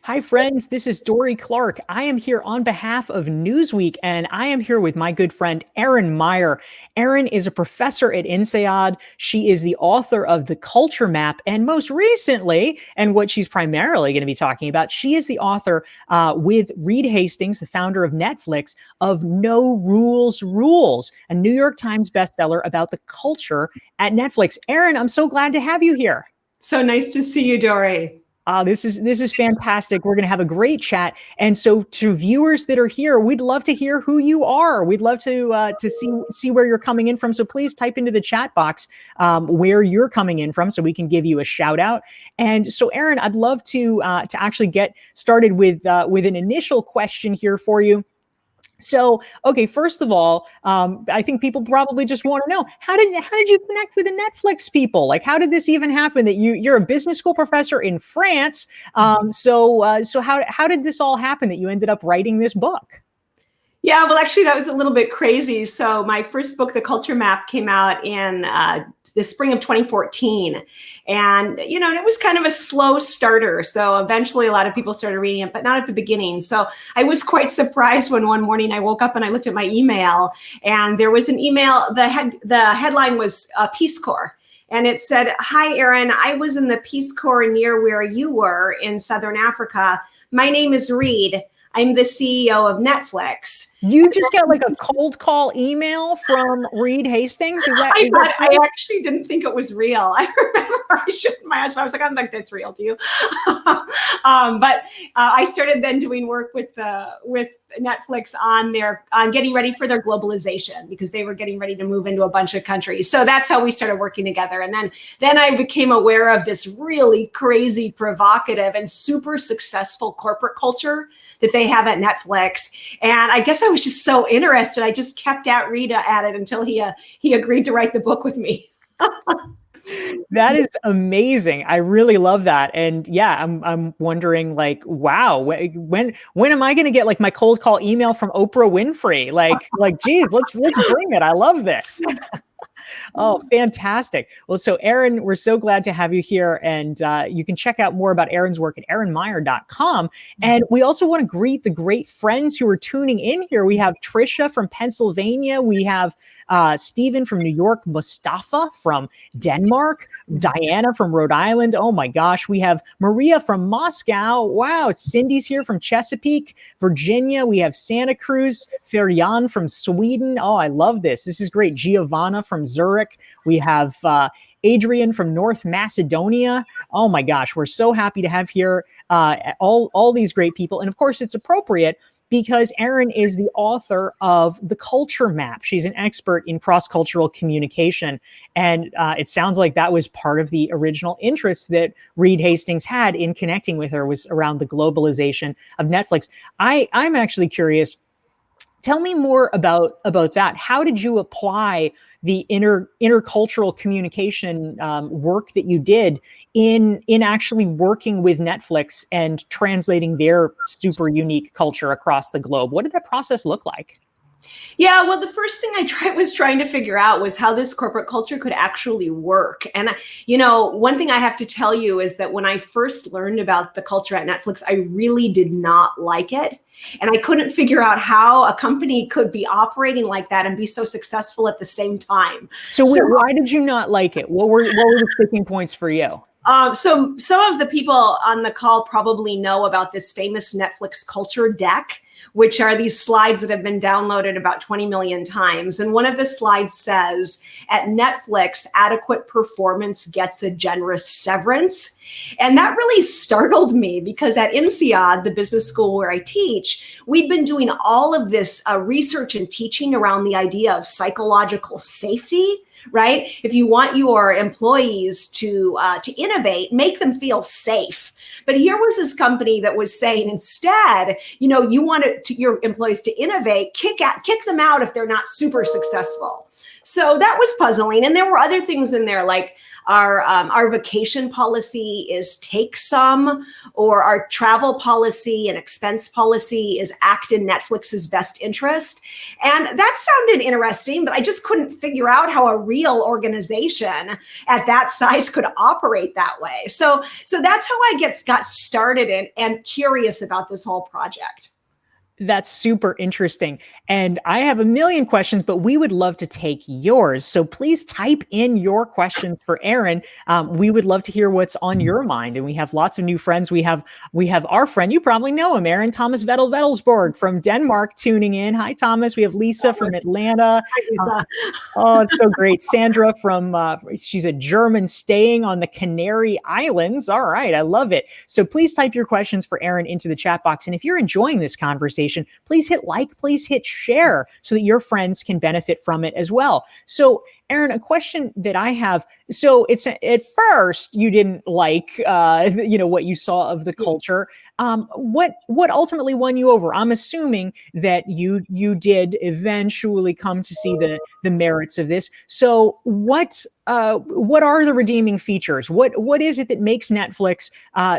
Hi, friends. This is Dorie Clark. I am here on behalf of Newsweek, and I am here with my good friend, Erin Meyer. Erin is a professor at INSEAD. She is the author of The Culture Map, and most recently, and what she's primarily going to be talking about, she is the author with Reed Hastings, the founder of Netflix, of No Rules Rules, a New York Times bestseller about the culture at Netflix. Erin, I'm so glad to have you here. So nice to see you, Dorie. This is fantastic. We're going to have a great chat. And so, to viewers that are here, we'd love to hear who you are. We'd love to see where you're coming in from. So please type into the chat box where you're coming in from, so we can give you a shout out. And so, Erin, I'd love to actually get started with an initial question here for you. So, okay, first of all, I think people probably just want to know, how did you connect with the Netflix people? Like, how did this even happen? That you're a business school professor in France. So how did this all happen that you ended up writing this book? Yeah, well, actually, that was a little bit crazy. So my first book, The Culture Map, came out in the spring of 2014. And, it was kind of a slow starter. So eventually a lot of people started reading it, but not at the beginning. So I was quite surprised when one morning I woke up and I looked at my email, and there was an email. The headline was Peace Corps. And it said, "Hi, Erin, I was in the Peace Corps near where you were in Southern Africa. My name is Reed. I'm the CEO of Netflix." You just got like a cold call email from Reed Hastings? I actually didn't think it was real. I remember I shook my husband. I was like, I don't think that's real, do you? But I started then doing work with Netflix on getting ready for their globalization, because they were getting ready to move into a bunch of countries. So that's how we started working together. And then I became aware of this really crazy, provocative, and super successful corporate culture that they have at Netflix. And I guess I was just so interested. I just kept at Rita at it until he agreed to write the book with me. That is amazing. I really love that. And yeah, I'm wondering, like, wow, when am I going to get like my cold call email from Oprah Winfrey? Like, geez, let's bring it. I love this. Oh, fantastic. Well, so Erin, we're so glad to have you here. And you can check out more about Erin's work at erinmeyer.com. And we also want to greet the great friends who are tuning in here. We have Trisha from Pennsylvania. We have Stephen from New York, Mustafa from Denmark, Diana from Rhode Island. Oh my gosh. We have Maria from Moscow. Wow. It's Cindy's here from Chesapeake, Virginia. We have Santa Cruz, Ferjan from Sweden. Oh, I love this. This is great. Giovanna from Zurich. We have Adrian from North Macedonia. Oh my gosh, we're so happy to have here all these great people. And of course, it's appropriate because Erin is the author of The Culture Map. She's an expert in cross-cultural communication. And it sounds like that was part of the original interest that Reed Hastings had in connecting with her, was around the globalization of Netflix. I'm actually curious. Tell me more about that. How did you apply the intercultural communication work that you did in actually working with Netflix and translating their super unique culture across the globe? What did that process look like? Yeah, well, the first thing I was trying to figure out was how this corporate culture could actually work. And, one thing I have to tell you is that when I first learned about the culture at Netflix, I really did not like it. And I couldn't figure out how a company could be operating like that and be so successful at the same time. So why did you not like it? What were the sticking points for you? So some of the people on the call probably know about this famous Netflix culture deck, which are these slides that have been downloaded about 20 million times. And one of the slides says, at Netflix, adequate performance gets a generous severance. And that really startled me, because at INSEAD, the business school where I teach, we've been doing all of this research and teaching around the idea of psychological safety. Right? If you want your employees to innovate, make them feel safe. But here was this company that was saying, instead, you want your employees to innovate, kick them out if they're not super successful. So that was puzzling. And there were other things in there, like Our vacation policy is take some, or our travel policy and expense policy is act in Netflix's best interest. And that sounded interesting, but I just couldn't figure out how a real organization at that size could operate that way. So that's how I got started and curious about this whole project. That's super interesting. And I have a million questions, but we would love to take yours. So please type in your questions for Erin. We would love to hear what's on your mind. And we have lots of new friends. We have our friend, you probably know him, Erin Thomas Vettelsborg from Denmark tuning in. Hi, Thomas. We have Lisa from Atlanta. Oh, it's so great. Sandra from, she's a German staying on the Canary Islands. All right. I love it. So please type your questions for Erin into the chat box. And if you're enjoying this conversation, please hit like, please hit share so that your friends can benefit from it as well. So Erin, a question that I have. So it's at first you didn't like, what you saw of the culture. What ultimately won you over? I'm assuming that you did eventually come to see the merits of this. So what are the redeeming features? What is it that makes Netflix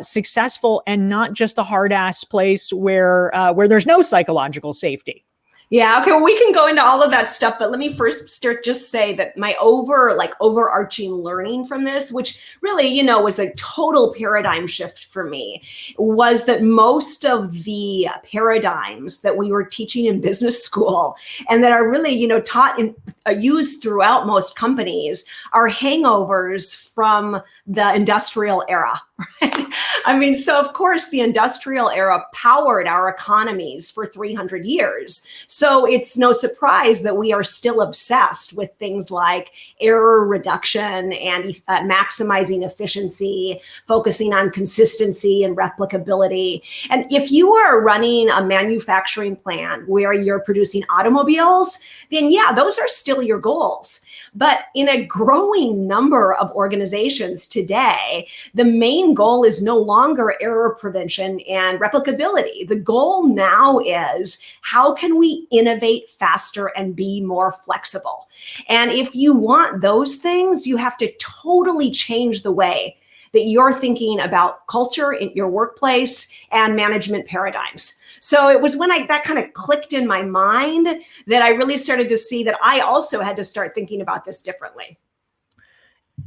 successful and not just a hard ass place where there's no psychological safety? Yeah, okay, well, we can go into all of that stuff, but let me first just say that my overarching learning from this, which really, was a total paradigm shift for me, was that most of the paradigms that we were teaching in business school and that are really, taught and used throughout most companies are hangovers from the industrial era, right? I mean, so of course the industrial era powered our economies for 300 years. So it's no surprise that we are still obsessed with things like error reduction and maximizing efficiency, focusing on consistency and replicability. And if you are running a manufacturing plant where you're producing automobiles, then yeah, those are still your goals. But in a growing number of organizations today, the main goal is no longer error prevention and replicability. The goal now is how can we innovate faster and be more flexible? And if you want those things, you have to totally change the way that you're thinking about culture in your workplace and management paradigms. So it was when that kind of clicked in my mind that I really started to see that I also had to start thinking about this differently.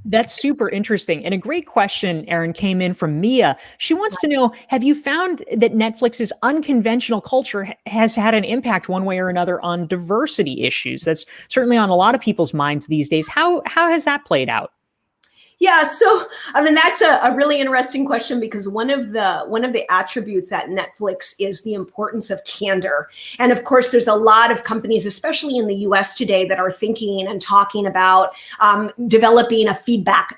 That's super interesting. And a great question, Erin, came in from Mia. She wants to know, have you found that Netflix's unconventional culture has had an impact one way or another on diversity issues? That's certainly on a lot of people's minds these days. How has that played out? Yeah, so I mean that's a really interesting question because one of the attributes at Netflix is the importance of candor. And of course, there's a lot of companies, especially in the US today, that are thinking and talking about developing a feedback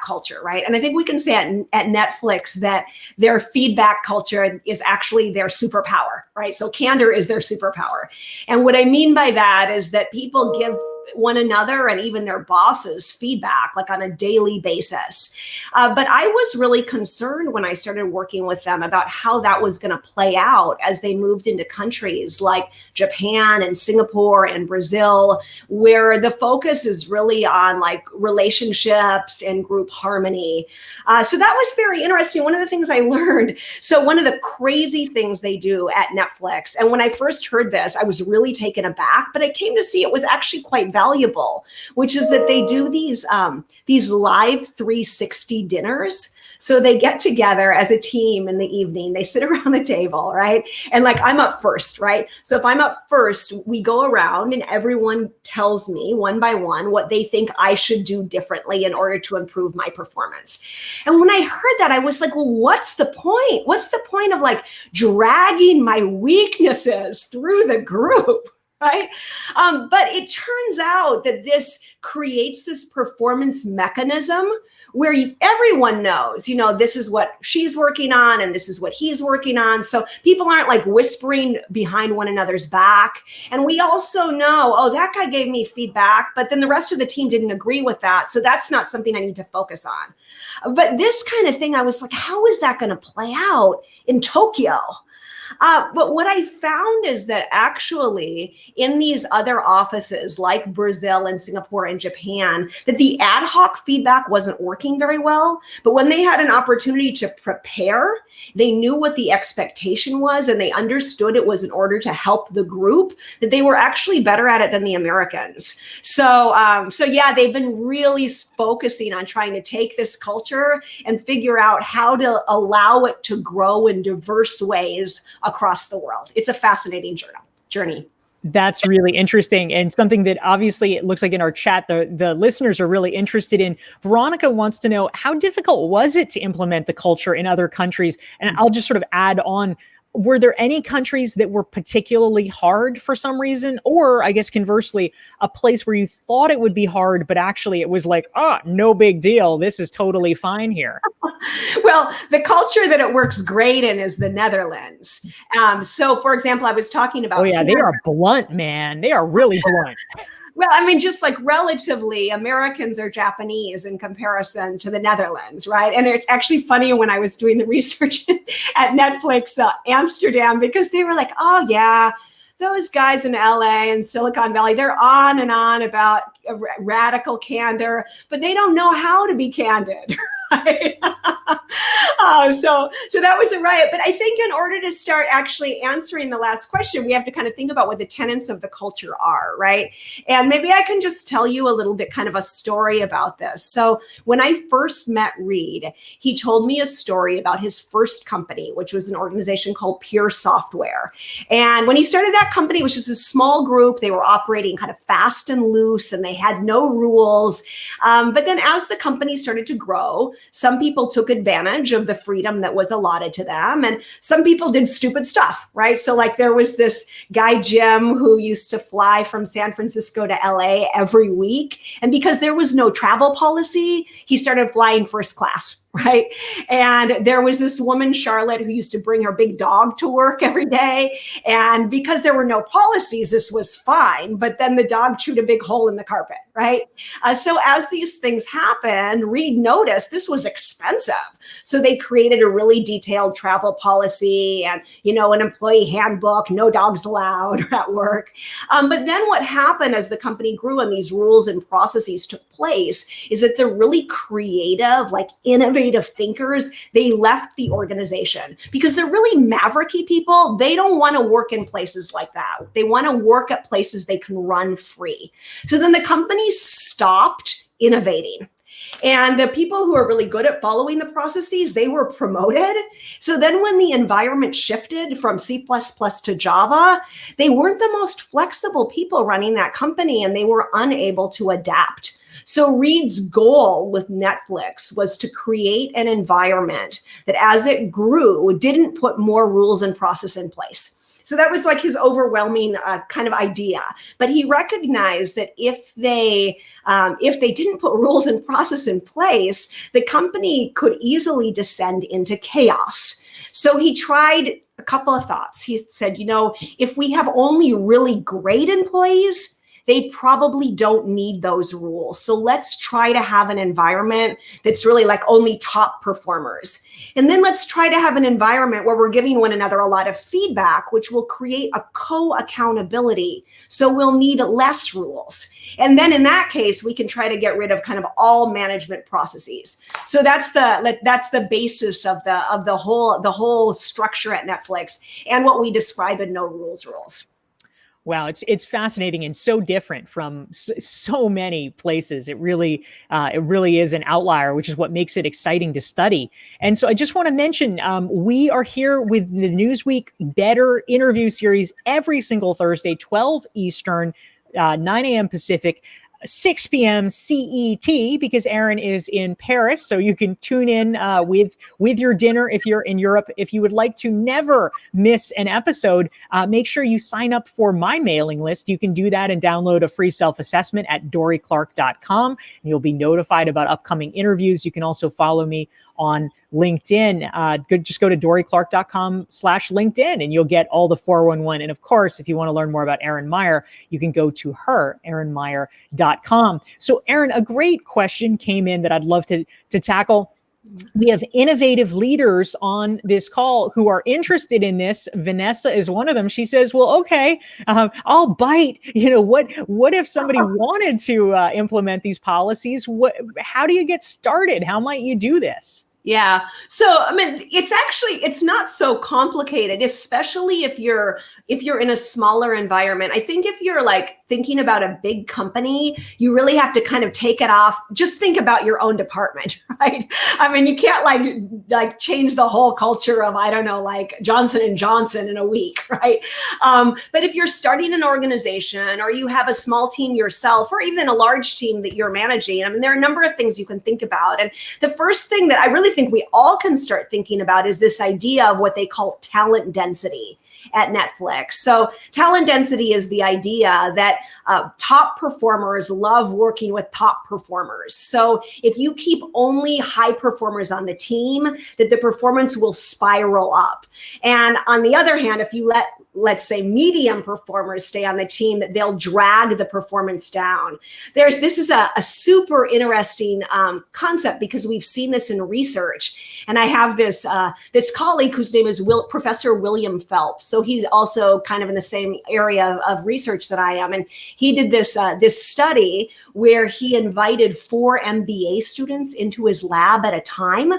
culture, right? And I think we can say at Netflix that their feedback culture is actually their superpower, right? So candor is their superpower. And what I mean by that is that people give one another and even their bosses feedback like on a daily basis. But I was really concerned when I started working with them about how that was going to play out as they moved into countries like Japan and Singapore and Brazil, where the focus is really on like relationships and group harmony. So that was very interesting. One of the things I learned, so one of the crazy things they do at Netflix, and when I first heard this, I was really taken aback, but I came to see it was actually quite valuable, which is that they do these live 360 dinners. So they get together as a team in the evening, they sit around the table, right? And like, I'm up first, right? So if I'm up first, we go around and everyone tells me one by one what they think I should do differently in order to improve my performance. And when I heard that, I was like, well, what's the point? What's the point of like dragging my weaknesses through the group? Right. But it turns out that this creates this performance mechanism where everyone knows, this is what she's working on and this is what he's working on. So people aren't like whispering behind one another's back. And we also know, oh, that guy gave me feedback, but then the rest of the team didn't agree with that. So that's not something I need to focus on. But this kind of thing, I was like, how is that going to play out in Tokyo? But what I found is that actually in these other offices like Brazil and Singapore and Japan, that the ad hoc feedback wasn't working very well. But when they had an opportunity to prepare, they knew what the expectation was and they understood it was in order to help the group, that they were actually better at it than the Americans. So yeah, they've been really focusing on trying to take this culture and figure out how to allow it to grow in diverse ways across the world. It's a fascinating journey. That's really interesting, and something that obviously it looks like in our chat, the listeners are really interested in. Veronica wants to know, how difficult was it to implement the culture in other countries? And I'll just sort of add on, were there any countries that were particularly hard for some reason? Or I guess conversely, a place where you thought it would be hard, but actually it was like, oh, no big deal. This is totally fine here. Well, the culture that it works great in is the Netherlands. So for example, I was talking about— Oh yeah, they are blunt, man. They are really blunt. Well, I mean, just like relatively, Americans are Japanese in comparison to the Netherlands, right? And it's actually funny when I was doing the research at Netflix Amsterdam, because they were like, oh yeah, those guys in LA and Silicon Valley, they're on and on about radical candor, but they don't know how to be candid. Right? So that was a riot. But I think in order to start actually answering the last question, we have to kind of think about what the tenets of the culture are, right? And maybe I can just tell you a little bit kind of a story about this. So when I first met Reed, he told me a story about his first company, which was an organization called Pure Software. And when he started that company, it was just a small group. They were operating kind of fast and loose, and they had no rules. But then as the company started to grow, some people took advantage of the freedom that was allotted to them, and some people did stupid stuff, right? So like there was this guy, Jim, who used to fly from San Francisco to LA every week. And because there was no travel policy, he started flying first class, right? And there was this woman, Charlotte, who used to bring her big dog to work every day. And because there were no policies, this was fine. But then the dog chewed a big hole in the carpet, right? So as these things happened, Reed noticed this was expensive. So they created a really detailed travel policy and, an employee handbook, no dogs allowed at work. But then what happened as the company grew and these rules and processes took place is that the really creative, like innovative thinkers, they left the organization because they're really mavericky people. They don't want to work in places like that. They want to work at places they can run free. So then the company stopped innovating. And the people who are really good at following the processes, they were promoted. So then when the environment shifted from C++ to Java, they weren't the most flexible people running that company, and they were unable to adapt. So Reed's goal with Netflix was to create an environment that as it grew, didn't put more rules and process in place. So that was like his overwhelming kind of idea. But he recognized that if they didn't put rules and process in place, the company could easily descend into chaos. So he tried a couple of thoughts. He said, if we have only really great employees, they probably don't need those rules. So let's try to have an environment that's really like only top performers. And then let's try to have an environment where we're giving one another a lot of feedback, which will create a co-accountability. So we'll need less rules. And then in that case, we can try to get rid of kind of all management processes. So that's the basis of the whole structure at Netflix and what we describe in No Rules Rules. Wow, it's fascinating and so different from so many places. It really is an outlier, which is what makes it exciting to study. And so I just want to mention, we are here with the Newsweek Better interview series every single Thursday, 12 Eastern, 9 a.m. Pacific, 6 p.m. CET, because Erin is in Paris. So you can tune in with your dinner if you're in Europe. If you would like to never miss an episode, make sure you sign up for my mailing list. You can do that and download a free self-assessment at dorieclark.com, and you'll be notified about upcoming interviews. You can also follow me on LinkedIn. Just go to dorieclark.com/LinkedIn and you'll get all the 411. And of course, if you want to learn more about Erin Meyer, you can go to her, erinmeyer.com. So Erin, a great question came in that I'd love to tackle. We have innovative leaders on this call who are interested in this. Vanessa is one of them. She says, well, okay, I'll bite. What if somebody wanted to implement these policies? How do you get started? How might you do this? Yeah. So, I mean, it's not so complicated, especially if you're in a smaller environment. I think if you're like thinking about a big company, you really have to kind of take it off. Just think about your own department, right? I mean, you can't like change the whole culture of, I don't know, like Johnson and Johnson in a week, right? But if you're starting an organization or you have a small team yourself, or even a large team that you're managing, I mean, there are a number of things you can think about. And the first thing that I really think we all can start thinking about is this idea of what they call talent density at Netflix. So talent density is the idea that top performers love working with top performers. So if you keep only high performers on the team, that the performance will spiral up. And on the other hand, if you let's say medium performers stay on the team, that they'll drag the performance down. This is a super interesting concept because we've seen this in research. And I have this colleague whose name is Professor William Phelps. So he's also kind of in the same area of research that I am. And he did this study where he invited 4 MBA students into his lab at a time.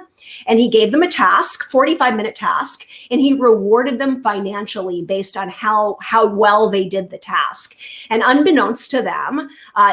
And he gave them a task, 45-minute task, and he rewarded them financially based on how well they did the task. And unbeknownst to them,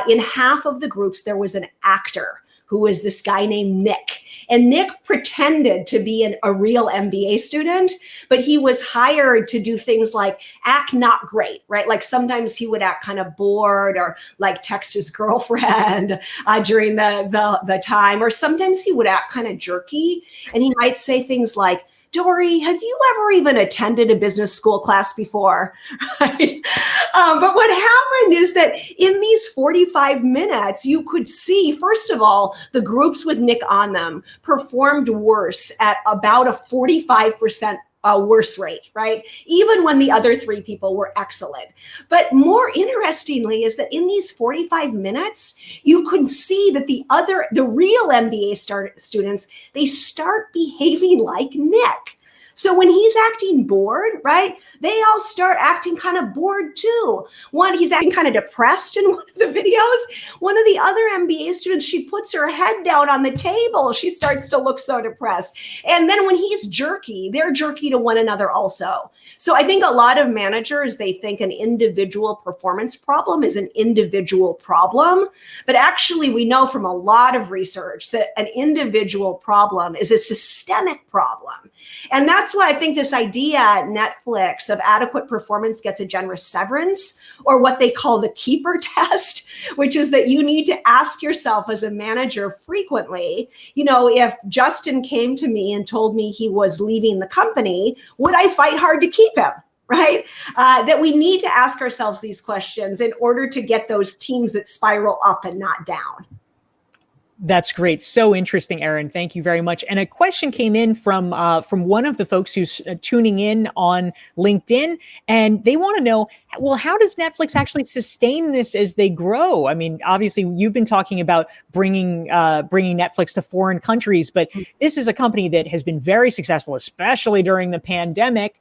in half of the groups, there was an actor who was this guy named Nick. And Nick pretended to be a real MBA student, but he was hired to do things like act not great, right? Like sometimes he would act kind of bored or like text his girlfriend during the time, or sometimes he would act kind of jerky. And he might say things like, Dorie, have you ever even attended a business school class before? Right? But what happened is that in these 45 minutes, you could see, first of all, the groups with Nick on them performed worse at about a 45% worse rate, right? Even when the other 3 people were excellent. But more interestingly is that in these 45 minutes, you could see that the real MBA students, they start behaving like Nick. So when he's acting bored, right, they all start acting kind of bored too. He's acting kind of depressed in one of the videos. One of the other MBA students, she puts her head down on the table. She starts to look so depressed. And then when he's jerky, they're jerky to one another also. So I think a lot of managers, they think an individual performance problem is an individual problem. But actually, we know from a lot of research that an individual problem is a systemic problem. And that's why I think this idea at Netflix of adequate performance gets a generous severance, or what they call the keeper test, which is that you need to ask yourself as a manager frequently, if Justin came to me and told me he was leaving the company, would I fight hard to keep him? Right? That we need to ask ourselves these questions in order to get those teams that spiral up and not down. That's great. So interesting, Erin. Thank you very much. And a question came in from one of the folks who's tuning in on LinkedIn, and they want to know, well, how does Netflix actually sustain this as they grow? I mean, obviously, you've been talking about bringing Netflix to foreign countries, but this is a company that has been very successful, especially during the pandemic.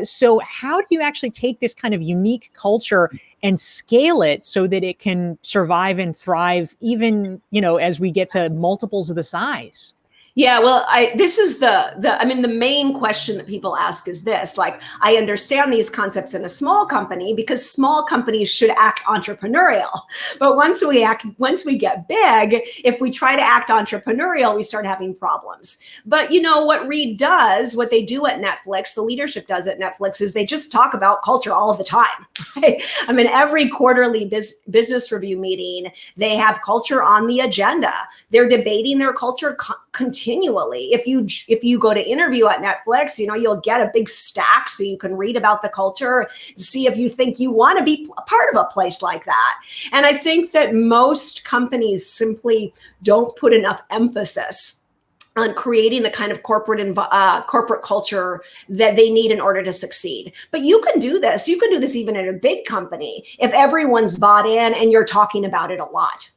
So how do you actually take this kind of unique culture and scale it so that it can survive and thrive, even, as we get to multiples of the size? Yeah, well, this is the main question that people ask is this, like, I understand these concepts in a small company because small companies should act entrepreneurial. But once we get big, if we try to act entrepreneurial, we start having problems. But what what they do at Netflix, the leadership does at Netflix, is they just talk about culture all of the time. Right? I mean, every quarterly business review meeting, they have culture on the agenda. They're debating their culture continually. If you go to interview at Netflix, you'll get a big stack so you can read about the culture, see if you think you want to be a part of a place like that. And I think that most companies simply don't put enough emphasis on creating the kind of corporate culture that they need in order to succeed. But you can do this. You can do this even at a big company if everyone's bought in and you're talking about it a lot.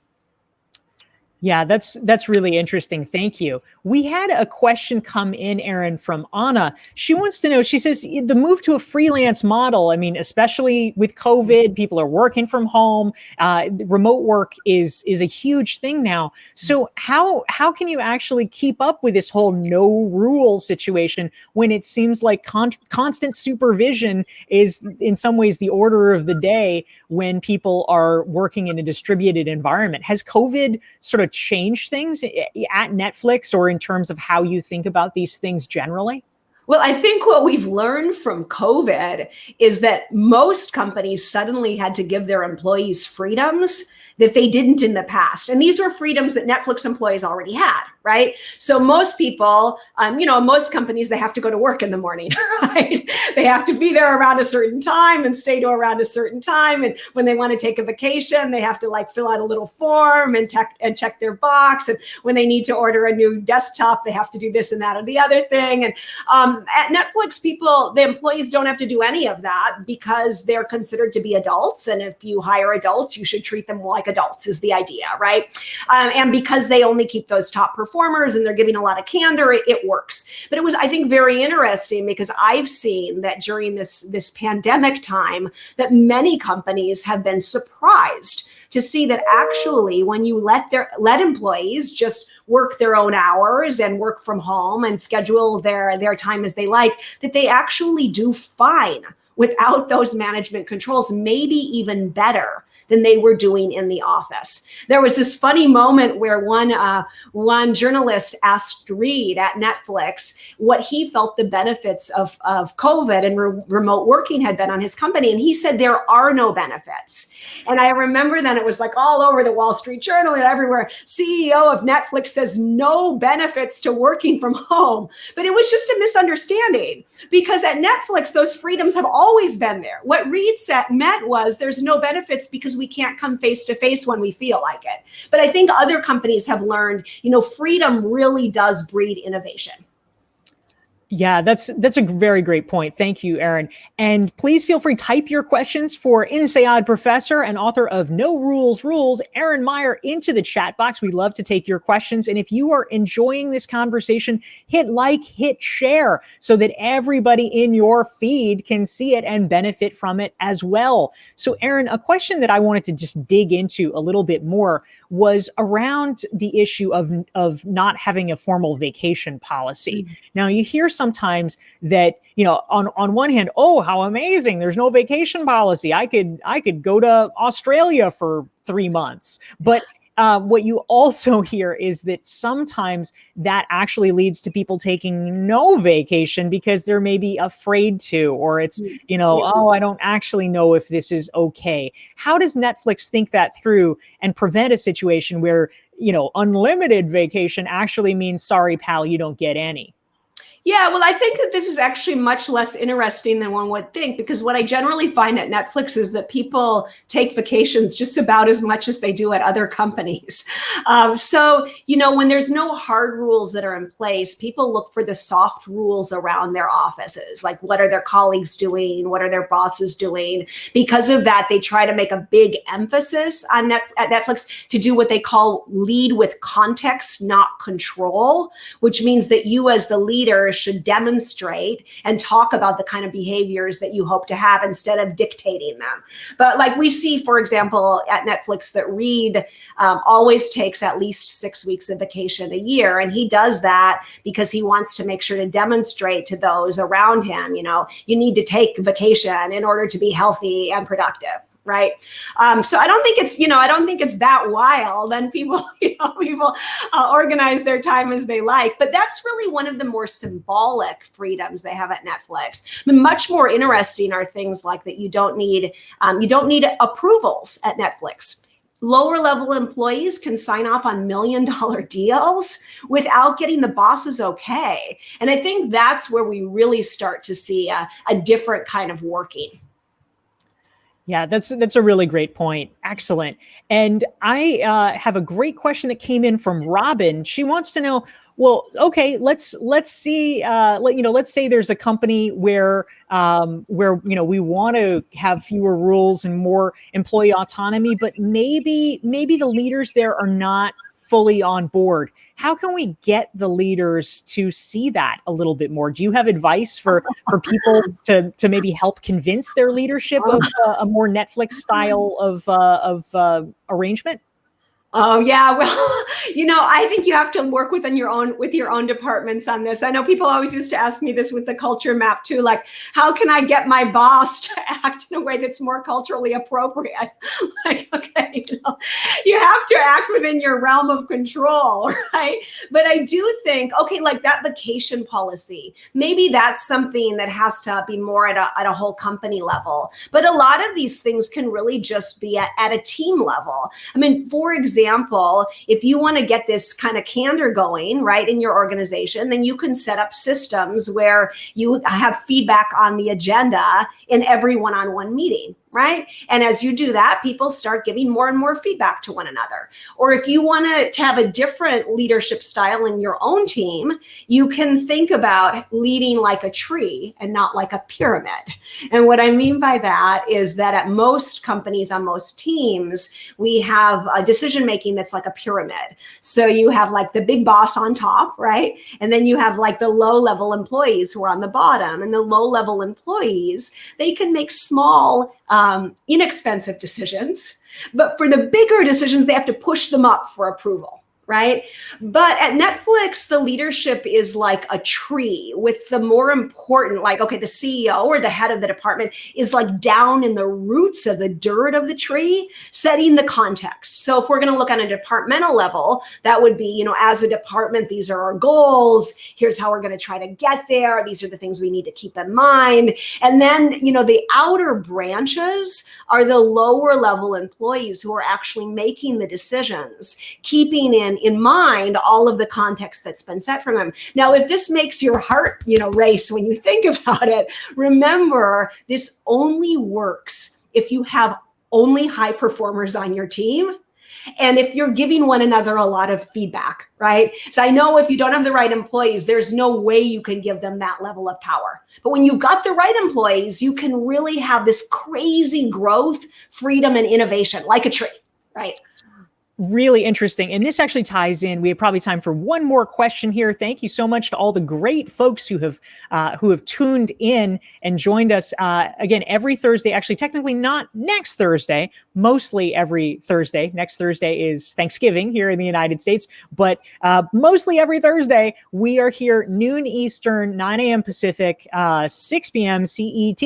Yeah, that's really interesting. Thank you. We had a question come in, Erin, from Anna. She wants to know, she says the move to a freelance model, I mean, especially with COVID, people are working from home. Remote work is a huge thing now. So how can you actually keep up with this whole no rule situation when it seems like constant supervision is in some ways the order of the day when people are working in a distributed environment? Has COVID sort of changed things at Netflix or in terms of how you think about these things generally? Well, I think what we've learned from COVID is that most companies suddenly had to give their employees freedoms that they didn't in the past. And these were freedoms that Netflix employees already had, right? So most people, most companies, they have to go to work in the morning, right? They have to be there around a certain time and stay to around a certain time. And when they want to take a vacation, they have to like fill out a little form and check their box. And when they need to order a new desktop, they have to do this and that or the other thing. And at Netflix, the employees don't have to do any of that because they're considered to be adults. And if you hire adults, you should treat them like adults is the idea, right? And because they only keep those top performers and they're giving a lot of candor, it works. But it was, I think, very interesting because I've seen that during this pandemic time that many companies have been surprised to see that actually when you let employees just work their own hours and work from home and schedule their time as they like, that they actually do fine without those management controls, maybe even better than they were doing in the office. There was this funny moment where one journalist asked Reed at Netflix what he felt the benefits of COVID and remote working had been on his company. And he said, there are no benefits. And I remember then it was like all over the Wall Street Journal and everywhere, CEO of Netflix says no benefits to working from home. But it was just a misunderstanding because at Netflix, those freedoms have always been there. What Reed meant was there's no benefits because we can't come face to face when we feel like it. But I think other companies have learned, freedom really does breed innovation. Yeah, that's a very great point. Thank you, Erin. And please feel free to type your questions for INSEAD professor and author of No Rules Rules, Erin Meyer, into the chat box. We love to take your questions. And if you are enjoying this conversation, hit like, hit share so that everybody in your feed can see it and benefit from it as well. So, Erin, a question that I wanted to just dig into a little bit more was around the issue of not having a formal vacation policy. Mm-hmm. Now, you hear sometimes that, on one hand, oh, how amazing, there's no vacation policy. I could go to Australia for 3 months. But what you also hear is that sometimes that actually leads to people taking no vacation because they're maybe afraid to, or it's, oh, I don't actually know if this is okay. How does Netflix think that through and prevent a situation where, unlimited vacation actually means, sorry, pal, you don't get any? Yeah, well, I think that this is actually much less interesting than one would think, because what I generally find at Netflix is that people take vacations just about as much as they do at other companies. So, when there's no hard rules that are in place, people look for the soft rules around their offices. Like, what are their colleagues doing? What are their bosses doing? Because of that, they try to make a big emphasis at Netflix to do what they call lead with context, not control, which means that you as the leader should demonstrate and talk about the kind of behaviors that you hope to have instead of dictating them. But like we see, for example, at Netflix, that Reed always takes at least 6 weeks of vacation a year. And he does that because he wants to make sure to demonstrate to those around him, you need to take vacation in order to be healthy and productive. Right. So I don't think it's that wild, and people organize their time as they like. But that's really one of the more symbolic freedoms they have at Netflix. I mean, much more interesting are things like that you don't need approvals at Netflix. Lower level employees can sign off on $1 million deals without getting the boss's okay. And I think that's where we really start to see a different kind of working. Yeah, that's a really great point. Excellent. And I have a great question that came in from Robin. She wants to know, well, okay, let's see, let's say there's a company where we want to have fewer rules and more employee autonomy, but maybe the leaders there are not fully on board. How can we get the leaders to see that a little bit more? Do you have advice for people to maybe help convince their leadership of a more Netflix style of arrangement? Oh yeah, well, I think you have to work with your own departments on this. I know people always used to ask me this with the culture map too, like, how can I get my boss to act in a way that's more culturally appropriate? Like, okay, you have to act within your realm of control, right? But I do think, okay, like that vacation policy, maybe that's something that has to be more at a whole company level. But a lot of these things can really just be at a team level. I mean, for example, if you want to get this kind of candor going, right, in your organization, then you can set up systems where you have feedback on the agenda in every one-on-one meeting, right? And as you do that, people start giving more and more feedback to one another. Or if you want to have a different leadership style in your own team, you can think about leading like a tree and not like a pyramid. And what I mean by that is that at most companies, on most teams, we have a decision making that's like a pyramid. So you have like the big boss on top, right? And then you have like the low level employees who are on the bottom. And the low level employees, they can make small inexpensive decisions, but for the bigger decisions, they have to push them up for approval, right? But at Netflix, the leadership is like a tree with the more important, like, okay, the CEO or the head of the department is like down in the roots of the dirt of the tree, setting the context. So if we're going to look on a departmental level, that would be, as a department, these are our goals. Here's how we're going to try to get there. These are the things we need to keep in mind. And then, the outer branches are the lower level employees who are actually making the decisions, keeping in mind all of the context that's been set for them. Now, if this makes your heart, race when you think about it, remember this only works if you have only high performers on your team. And if you're giving one another a lot of feedback, right? So I know if you don't have the right employees, there's no way you can give them that level of power. But when you've got the right employees, you can really have this crazy growth, freedom, and innovation like a tree, right? Really interesting. And this actually ties in. We have probably time for one more question here. Thank you so much to all the great folks who have tuned in and joined us again every Thursday. Actually, technically not next Thursday, mostly every Thursday. Next Thursday is Thanksgiving here in the United States, but mostly every Thursday we are here noon Eastern, 9 a.m. Pacific, 6 p.m. CET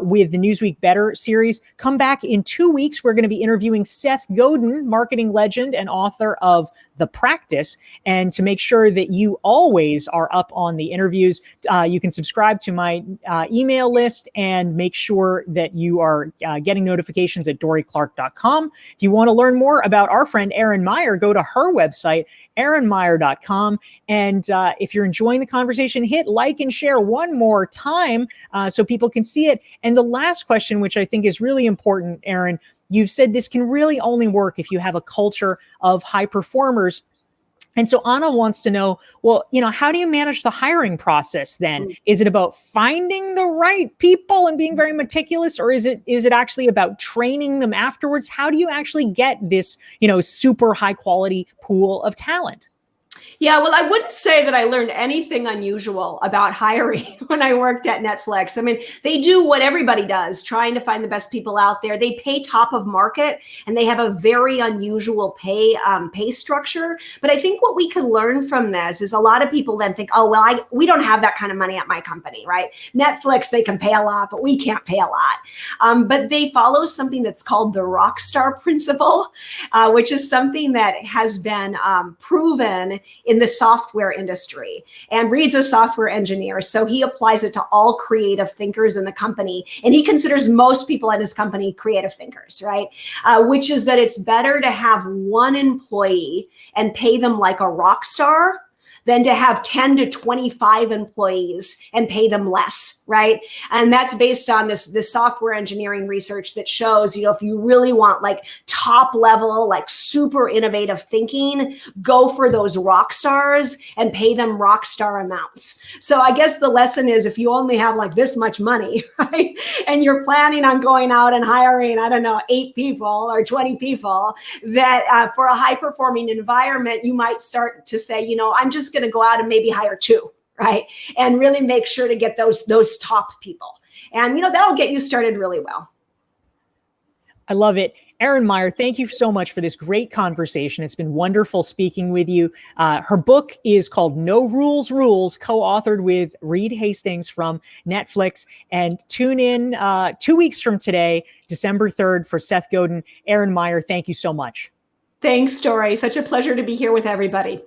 with the Newsweek Better series. Come back in 2 weeks. We're going to be interviewing Seth Godin, marketing legend and author of The Practice. And to make sure that you always are up on the interviews, you can subscribe to my email list and make sure that you are getting notifications at DorieClark.com. If you want to learn more about our friend Erin Meyer, go to her website, erinmeyer.com. And if you're enjoying the conversation, hit like and share one more time so people can see it. And the last question, which I think is really important, Erin, you've said this can really only work if you have a culture of high performers. And so Anna wants to know, well, how do you manage the hiring process then? Is it about finding the right people and being very meticulous, or is it actually about training them afterwards? How do you actually get this, super high quality pool of talent? Yeah, well, I wouldn't say that I learned anything unusual about hiring when I worked at Netflix. I mean, they do what everybody does, trying to find the best people out there. They pay top of market, and they have a very unusual pay structure. But I think what we can learn from this is a lot of people then think, oh, well, we don't have that kind of money at my company, right? Netflix, they can pay a lot, but we can't pay a lot. But they follow something that's called the rock star principle, which is something that has been proven in the software industry. And Reed's a software engineer, so he applies it to all creative thinkers in the company. And he considers most people at his company creative thinkers, right? Which is that it's better to have one employee and pay them like a rock star than to have 10 to 25 employees and pay them less. right? And that's based on this software engineering research that shows, if you really want like top level, like super innovative thinking, go for those rock stars and pay them rock star amounts. So I guess the lesson is, if you only have like this much money, right, and you're planning on going out and hiring, I don't know, 8 people or 20 people, that for a high performing environment, you might start to say, I'm just going to go out and maybe hire 2. Right. And really make sure to get those top people. And, that'll get you started really well. I love it. Erin Meyer, thank you so much for this great conversation. It's been wonderful speaking with you. Her book is called No Rules Rules, co-authored with Reed Hastings from Netflix. And tune in 2 weeks from today, December 3rd, for Seth Godin. Erin Meyer, thank you so much. Thanks, Dorie. Such a pleasure to be here with everybody.